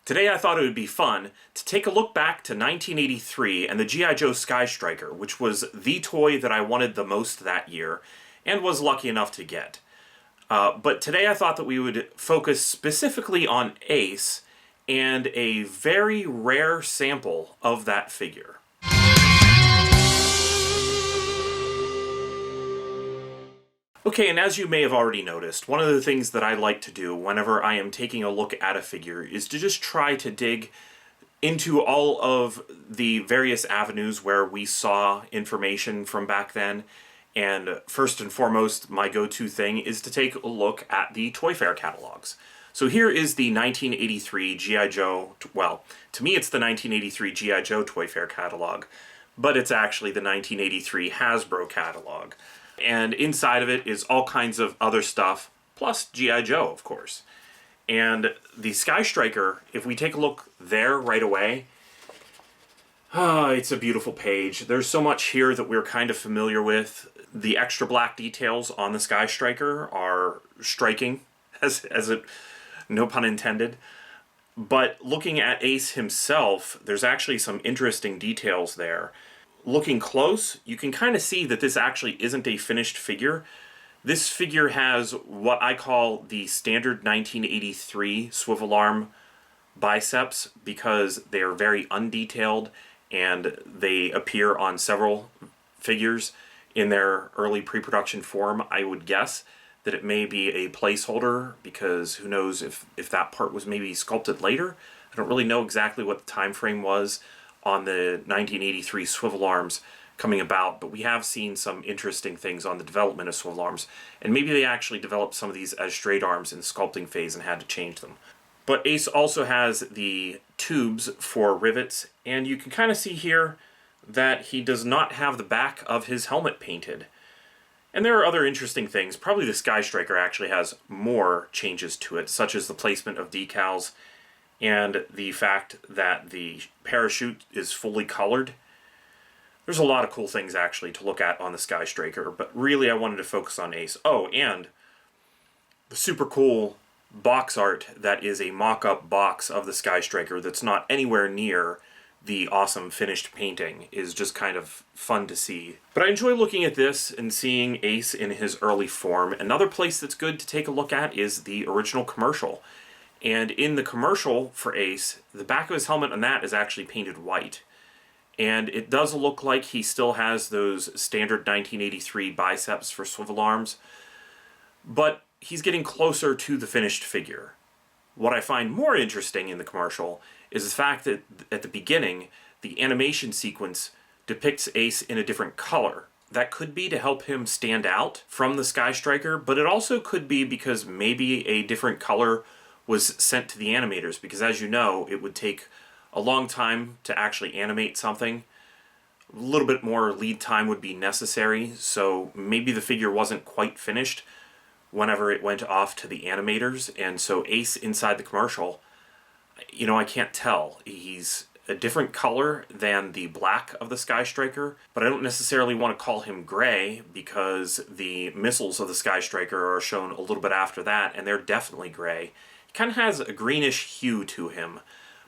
Today I thought it would be fun to take a look back to 1983 and the G.I. Joe Sky Striker, which was the toy that I wanted the most that year and was lucky enough to get. But today I thought that we would focus specifically on Ace and a very rare sample of that figure. Okay, and as you may have already noticed, one of the things that I like to do whenever I am taking a look at a figure is to just try to dig into all of the various avenues where we saw information from back then. And first and foremost, my go-to thing is to take a look at the Toy Fair catalogs. So here is the 1983 G.I. Joe, well, to me it's the 1983 G.I. Joe Toy Fair catalog, but it's actually the 1983 Hasbro catalog. And inside of it is all kinds of other stuff, plus G.I. Joe, of course. And the Sky Striker, if we take a look there right away, it's a beautiful page. There's so much here that we're kind of familiar with. The extra black details on the Sky Striker are striking, no pun intended. But looking at Ace himself, there's actually some interesting details there. Looking close, you can kind of see that this actually isn't a finished figure. This figure has what I call the standard 1983 swivel arm biceps because they are very undetailed and they appear on several figures in their early pre-production form. I would guess that it may be a placeholder because who knows if that part was maybe sculpted later. I don't really know exactly what the time frame was on the 1983 swivel arms coming about, but we have seen some interesting things on the development of swivel arms, and maybe they actually developed some of these as straight arms in the sculpting phase and had to change them. But Ace also has the tubes for rivets, and you can kind of see here that he does not have the back of his helmet painted. And there are other interesting things. Probably the Sky Striker actually has more changes to it, such as the placement of decals and the fact that the parachute is fully colored. There's a lot of cool things actually to look at on the Sky Striker, but really I wanted to focus on Ace. Oh, and the super cool box art that is a mock-up box of the Sky Striker that's not anywhere near the awesome finished painting is just kind of fun to see. But I enjoy looking at this and seeing Ace in his early form. Another place that's good to take a look at is the original commercial. And in the commercial for Ace, the back of his helmet on that is actually painted white. And it does look like he still has those standard 1983 biceps for swivel arms, but he's getting closer to the finished figure. What I find more interesting in the commercial is the fact that at the beginning, the animation sequence depicts Ace in a different color. That could be to help him stand out from the Sky Striker, but it also could be because maybe a different color was sent to the animators, because as you know, it would take a long time to actually animate something. A little bit more lead time would be necessary, so maybe the figure wasn't quite finished whenever it went off to the animators, and so Ace inside the commercial, you know, I can't tell. He's a different color than the black of the Sky Striker, but I don't necessarily want to call him gray because the missiles of the Sky Striker are shown a little bit after that, and they're definitely gray. He kind of has a greenish hue to him.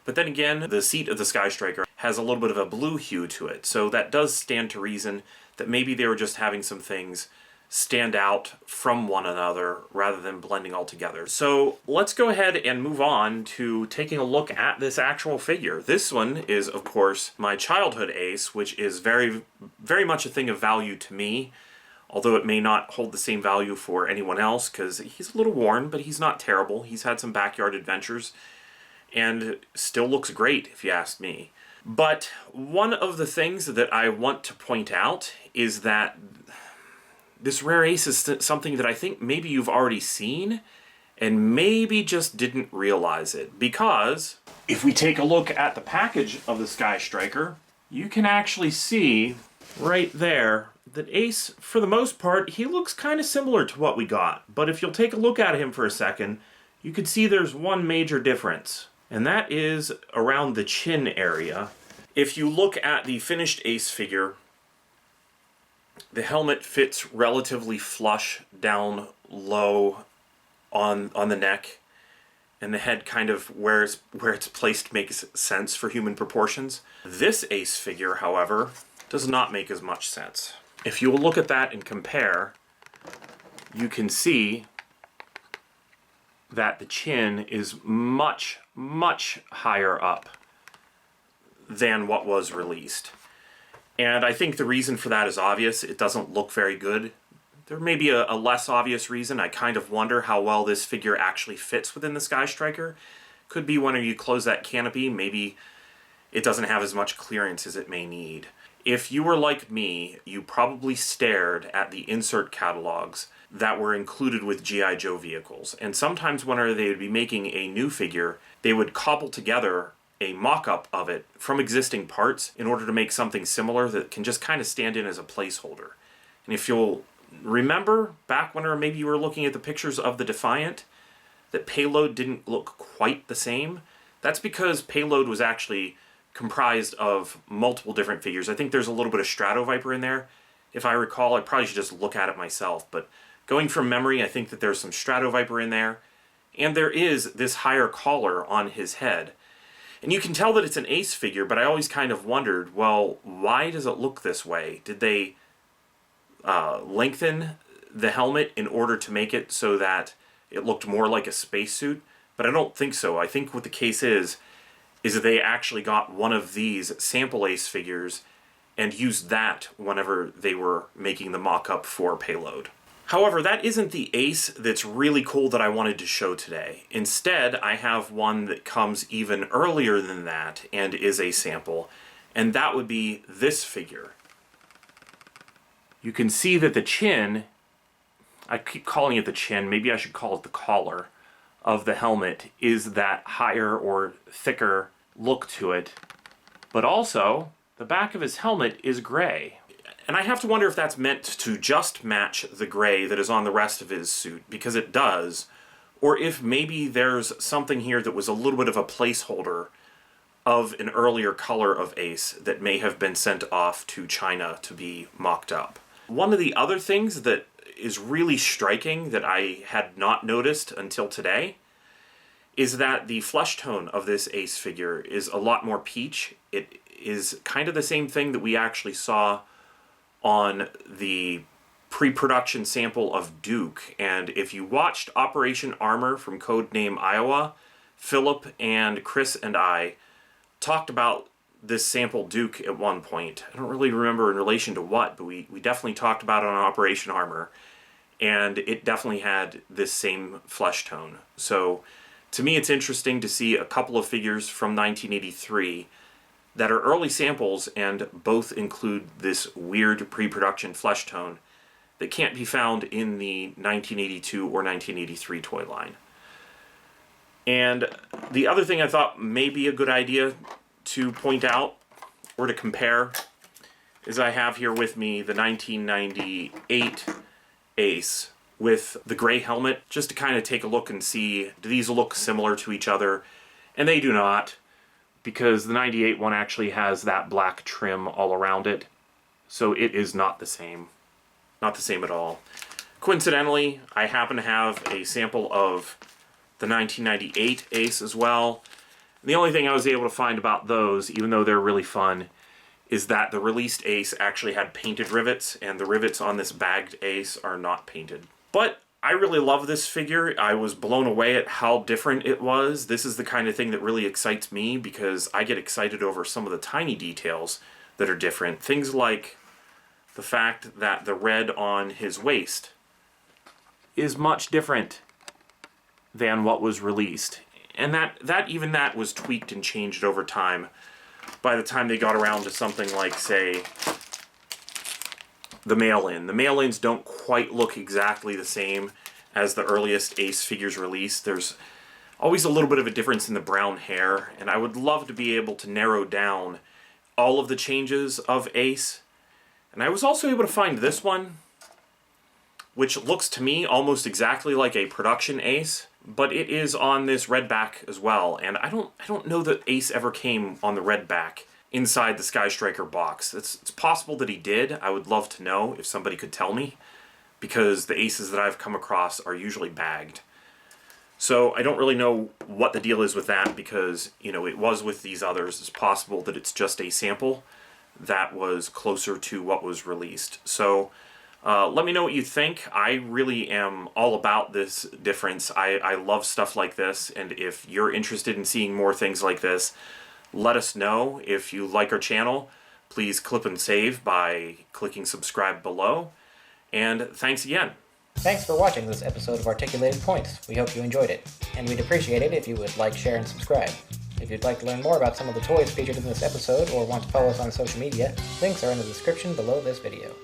But then again, the seat of the Sky Striker has a little bit of a blue hue to it, so that does stand to reason that maybe they were just having some things stand out from one another rather than blending all together. So let's go ahead and move on to taking a look at this actual figure. This one is, of course, my childhood Ace, which is very, very much a thing of value to me, although it may not hold the same value for anyone else because he's a little worn, but he's not terrible. He's had some backyard adventures and still looks great, if you ask me. But one of the things that I want to point out is that this rare Ace is something that I think maybe you've already seen and maybe just didn't realize it. Because if we take a look at the package of the Sky Striker, you can actually see right there that Ace, for the most part, he looks kind of similar to what we got. But if you'll take a look at him for a second, you can see there's one major difference, and that is around the chin area. If you look at the finished Ace figure, the helmet fits relatively flush down low on the neck, and the head kind of where it's placed makes sense for human proportions. This ace figure, however, does not make as much sense. If you will look at that and compare, you can see that the chin is much, much higher up than what was released. And I think the reason for that is obvious. It doesn't look very good. There may be a less obvious reason. I kind of wonder how well this figure actually fits within the Sky Striker. Could be when you close that canopy, maybe it doesn't have as much clearance as it may need. If you were like me, you probably stared at the insert catalogs that were included with G.I. Joe vehicles. And sometimes whenever they would be making a new figure, they would cobble together a mock-up of it from existing parts in order to make something similar that can just kind of stand in as a placeholder. And if you'll remember, back whenever maybe you were looking at the pictures of the Defiant, that Payload didn't look quite the same. That's because Payload was actually comprised of multiple different figures. I think there's a little bit of Strato Viper in there. If I recall, I probably should just look at it myself, but going from memory, I think that there's some Strato Viper in there, and there is this higher collar on his head. And you can tell that it's an ace figure, but I always kind of wondered, well, why does it look this way? Did they lengthen the helmet in order to make it so that it looked more like a spacesuit? But I don't think so. I think what the case is that they actually got one of these sample ace figures and used that whenever they were making the mock-up for Payload. However, that isn't the ace that's really cool that I wanted to show today. Instead, I have one that comes even earlier than that and is a sample, and that would be this figure. You can see that the chin, I keep calling it the chin, maybe I should call it the collar of the helmet, is that higher or thicker look to it, but also the back of his helmet is gray. And I have to wonder if that's meant to just match the gray that is on the rest of his suit, because it does, or if maybe there's something here that was a little bit of a placeholder of an earlier color of Ace that may have been sent off to China to be mocked up. One of the other things that is really striking that I had not noticed until today is that the flesh tone of this Ace figure is a lot more peach. It is kind of the same thing that we actually saw on the pre-production sample of Duke. And if you watched Operation Armor from Codename Iowa, Philip and Chris and I talked about this sample Duke at one point. I don't really remember in relation to what, but we definitely talked about it on Operation Armor, and it definitely had this same flesh tone. So to me, it's interesting to see a couple of figures from 1983 that are early samples and both include this weird pre-production flesh tone that can't be found in the 1982 or 1983 toy line. And the other thing I thought may be a good idea to point out or to compare is I have here with me the 1998 Ace with the gray helmet, just to kind of take a look and see, do these look similar to each other? And they do not, because the 98 one actually has that black trim all around it, so it is not the same. Not the same at all. Coincidentally, I happen to have a sample of the 1998 Ace as well. And the only thing I was able to find about those, even though they're really fun, is that the released Ace actually had painted rivets, and the rivets on this bagged Ace are not painted. But I really love this figure. I was blown away at how different it was. This is the kind of thing that really excites me, because I get excited over some of the tiny details that are different. Things like the fact that the red on his waist is much different than what was released. And that was tweaked and changed over time by the time they got around to something like, say, the mail-in. The mail-ins don't quite look exactly the same as the earliest Ace figures released. There's always a little bit of a difference in the brown hair, and I would love to be able to narrow down all of the changes of Ace. And I was also able to find this one, which looks to me almost exactly like a production Ace, but it is on this red back as well. And I don't know that Ace ever came on the red back inside the Sky Striker box. It's possible that he did. I would love to know if somebody could tell me, because the Aces that I've come across are usually bagged. So I don't really know what the deal is with that because, it was with these others. It's possible that it's just a sample that was closer to what was released. So let me know what you think. I really am all about this difference. I love stuff like this, and if you're interested in seeing more things like this, let us know. If you like our channel, please clip and save by clicking subscribe below. And thanks again. Thanks for watching this episode of Articulated Points. We hope you enjoyed it, and we'd appreciate it if you would like, share, and subscribe. If you'd like to learn more about some of the toys featured in this episode or want to follow us on social media, links are in the description below this video.